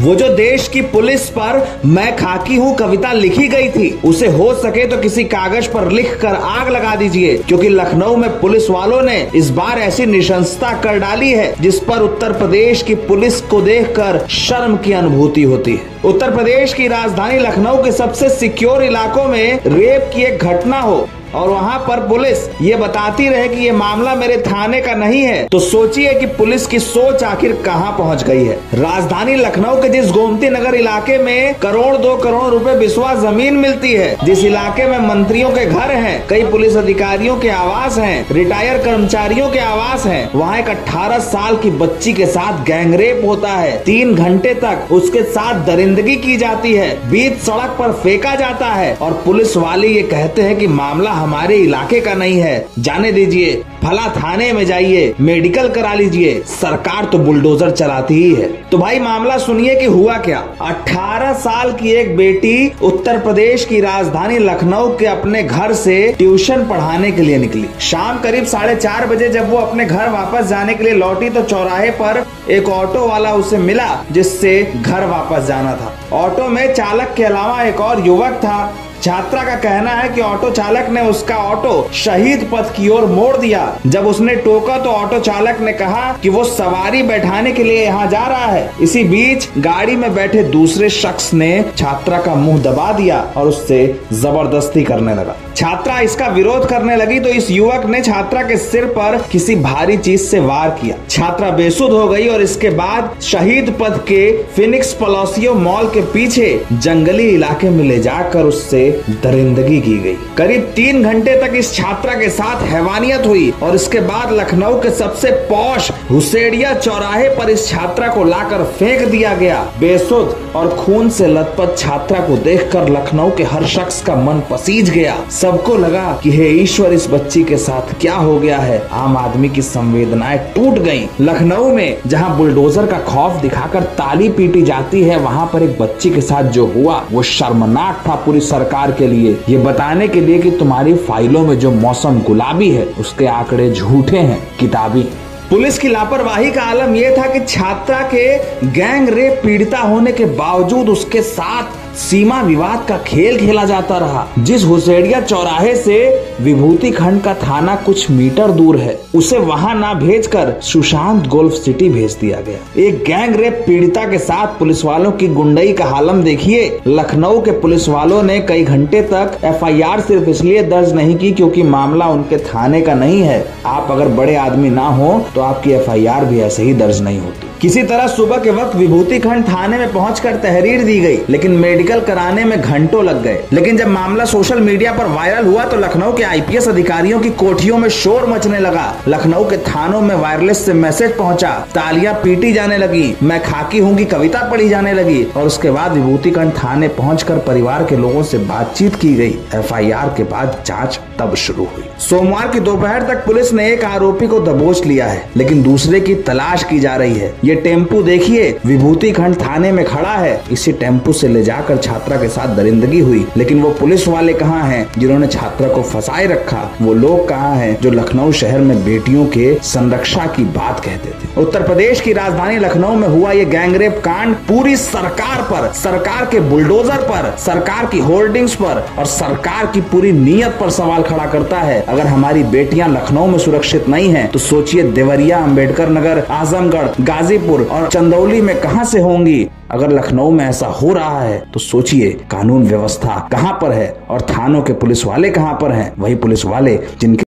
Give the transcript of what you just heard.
वो जो देश की पुलिस पर मैं खाकी हूँ कविता लिखी गई थी, उसे हो सके तो किसी कागज पर लिखकर आग लगा दीजिए, क्योंकि लखनऊ में पुलिस वालों ने इस बार ऐसी निशंसता कर डाली है जिस पर उत्तर प्रदेश की पुलिस को देखकर शर्म की अनुभूति होती है। उत्तर प्रदेश की राजधानी लखनऊ के सबसे सिक्योर इलाकों में रेप की एक घटना हो और वहां पर पुलिस ये बताती रहे कि ये मामला मेरे थाने का नहीं है, तो सोचिए कि पुलिस की सोच आखिर कहां पहुंच गई है। राजधानी लखनऊ के जिस गोमती नगर इलाके में करोड़ 2 करोड़ रुपए बिस्वा जमीन मिलती है, जिस इलाके में मंत्रियों के घर हैं, कई पुलिस अधिकारियों के आवास हैं, रिटायर कर्मचारियों के आवास हैं, वहां एक 18 साल की बच्ची के साथ गैंगरेप होता है। 3 घंटे तक उसके साथ दरिंदगी की जाती है, बीच सड़क पर फेंका जाता है और पुलिस वाले ये कहते हैं कि मामला हमारे इलाके का नहीं है, जाने दीजिए, फला थाने में जाइए, मेडिकल करा लीजिए, सरकार तो बुलडोजर चलाती ही है। तो भाई मामला सुनिए कि हुआ क्या। 18 साल की एक बेटी उत्तर प्रदेश की राजधानी लखनऊ के अपने घर से ट्यूशन पढ़ाने के लिए निकली। शाम करीब 4:30 बजे जब वो अपने घर वापस जाने के लिए लौटी तो चौराहे पर एक ऑटो वाला उसे मिला जिससे घर वापस जाना था। ऑटो में चालक के अलावा एक और युवक था। छात्रा का कहना है कि ऑटो चालक ने उसका ऑटो शहीद पथ की ओर मोड़ दिया। जब उसने टोका तो ऑटो चालक ने कहा कि वो सवारी बैठाने के लिए यहाँ जा रहा है। इसी बीच गाड़ी में बैठे दूसरे शख्स ने छात्रा का मुंह दबा दिया और उससे जबरदस्ती करने लगा। छात्रा इसका विरोध करने लगी तो इस युवक ने छात्रा के सिर पर किसी भारी चीज से वार किया। छात्रा बेसुध हो गई और इसके बाद शहीद पथ के फिनिक्स पलासियो मॉल के पीछे जंगली इलाके में ले जाकर उससे दरिंदगी की गई। करीब 3 घंटे तक इस छात्रा के साथ हैवानियत हुई और इसके बाद लखनऊ के सबसे पॉश हुसैड़िया चौराहे पर इस छात्रा को लाकर फेंक दिया गया। बेसुध और खून से लथपथ छात्रा को देखकर लखनऊ के हर शख्स का मन पसीज गया। सबको लगा कि हे ईश्वर, इस बच्ची के साथ क्या हो गया है। आम आदमी की संवेदनाएं टूट गईं। लखनऊ में जहां बुलडोजर का खौफ दिखाकर ताली पीटी जाती है, वहां पर एक बच्ची के साथ जो हुआ वो शर्मनाक था पूरी सरकार के लिए, ये बताने के लिए कि तुम्हारी फाइलों में जो मौसम गुलाबी है उसके आंकड़े झूठे हैं, किताबी। पुलिस की लापरवाही का आलम यह था कि छात्रा के गैंग रेप पीड़िता होने के बावजूद उसके साथ सीमा विवाद का खेल खेला जाता रहा। जिस हुसैड़िया चौराहे से विभूति खंड का थाना कुछ मीटर दूर है, उसे वहां ना भेजकर सुशांत गोल्फ सिटी भेज दिया गया। एक गैंग रेप पीड़िता के साथ पुलिस वालों की गुंडई का हालम देखिए। लखनऊ के पुलिस वालों ने कई घंटे तक FIR सिर्फ इसलिए दर्ज नहीं की क्योंकि मामला उनके थाने का नहीं है। आप अगर बड़े आदमी ना हो तो आपकी FIR भी ऐसे ही दर्ज नहीं होती। किसी तरह सुबह के वक्त विभूति खंड थाने में पहुंचकर तहरीर दी गई, लेकिन मेडिकल कराने में घंटों लग गए। लेकिन जब मामला सोशल मीडिया पर वायरल हुआ तो लखनऊ के IPS अधिकारियों की कोठियों में शोर मचने लगा। लखनऊ के थानों में वायरलेस से मैसेज पहुंचा, तालियां पीटी जाने लगी, मैं खाकी हूं की कविता पढ़ी जाने लगी और उसके बाद विभूति खंड थाने पहुंचकर परिवार के लोगों से बातचीत की गई। FIR के बाद जांच तब शुरू हुई। सोमवार की दोपहर तक पुलिस ने एक आरोपी को दबोच लिया है, लेकिन दूसरे की तलाश की जा रही है। ये टेम्पू देखिए, विभूति खंड थाने में खड़ा है। इसी टेम्पू से ले जाकर छात्रा के साथ दरिंदगी हुई, लेकिन वो पुलिस वाले कहाँ हैं जिन्होंने छात्रा को फंसाए रखा? वो लोग कहाँ हैं जो लखनऊ शहर में बेटियों के संरक्षा की बात कहते थे? उत्तर प्रदेश की राजधानी लखनऊ में हुआ ये गैंगरेप कांड पूरी सरकार पर, सरकार के बुलडोजर पर, सरकार की होर्डिंग्स पर और सरकार की पूरी नीयत पर सवाल खड़ा करता है। अगर हमारी बेटियां लखनऊ में सुरक्षित नहीं हैं, तो सोचिए देवरिया, अंबेडकर नगर, आजमगढ़, गाजीपुर और चंदौली में कहां से होंगी। अगर लखनऊ में ऐसा हो रहा है तो सोचिए कानून व्यवस्था कहां पर है और थानों के पुलिस वाले कहां पर हैं? वही पुलिस वाले जिनके